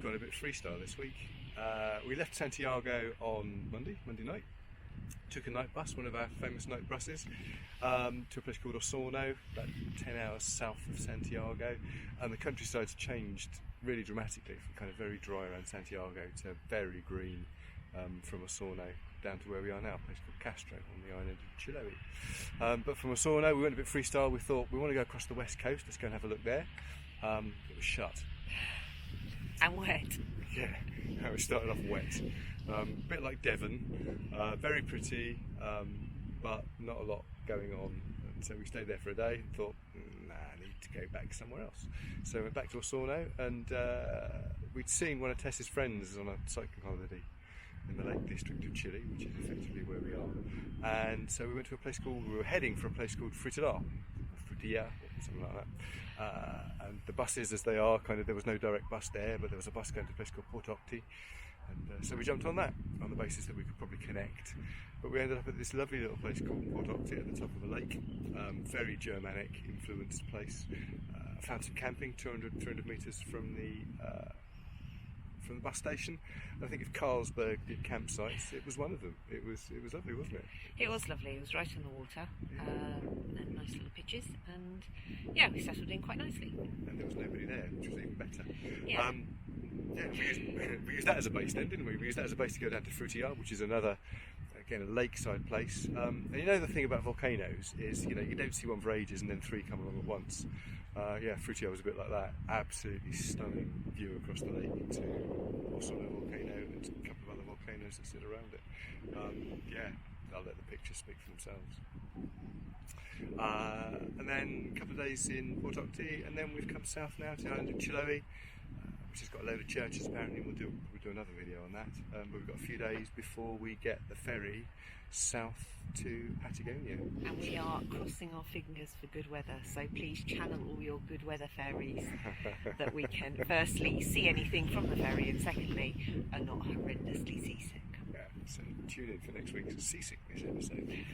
we've gone a bit freestyle this week. We left Santiago on Monday night. Took a night bus, one of our famous night buses, to a place called Osorno, about 10 hours south of Santiago. And the countryside's changed really dramatically from kind of very dry around Santiago to very green from Osorno down to where we are now, a place called Castro on the island of Chiloé. But from Osorno, we went a bit freestyle. We thought we want to go across the west coast, let's go and have a look there. It was shut. And wet. Yeah, we started off wet. A bit like Devon, very pretty, but not a lot going on. And so we stayed there for a day and thought, nah, I need to go back somewhere else. So we went back to Osorno, and we'd seen one of Tess's friends on a cycling holiday in the Lake District of Chile, which is effectively where we are. And so we were heading for a place called Frutillar, or something like that. And the buses, as they are, there was no direct bus there, but there was a bus going to a place called Port Octi. And so we jumped on that on the basis that we could probably connect. But we ended up at this lovely little place called Port Octi at the top of a lake. Very Germanic influenced place. Found some camping 200 metres from the bus station. And I think if Carlsberg did campsites, it was one of them. It was lovely, wasn't it? It was lovely. It was right on the water, and nice little pitches, and yeah, we settled in quite nicely. And there was nobody there, which was even better. Yeah. We used that as a base then, didn't we? We used that as a base to go down to Frutillar, which is another, again, a lakeside place. And you know the thing about volcanoes is, you don't see one for ages and then three come along at once. Frutillar was a bit like that. Absolutely stunning view across the lake to Osorno volcano and a couple of other volcanoes that sit around it. I'll let the pictures speak for themselves. And then a couple of days in Port Octi, and then we've come south now to the island of Chiloé, which has got a load of churches apparently. We'll do another video on that. But we've got a few days before we get the ferry south to Patagonia. And we are crossing our fingers for good weather, so please channel all your good weather ferries that we can firstly see anything from the ferry, and secondly are not horrendously seasick. Yeah, so tune in for next week's seasickness episode.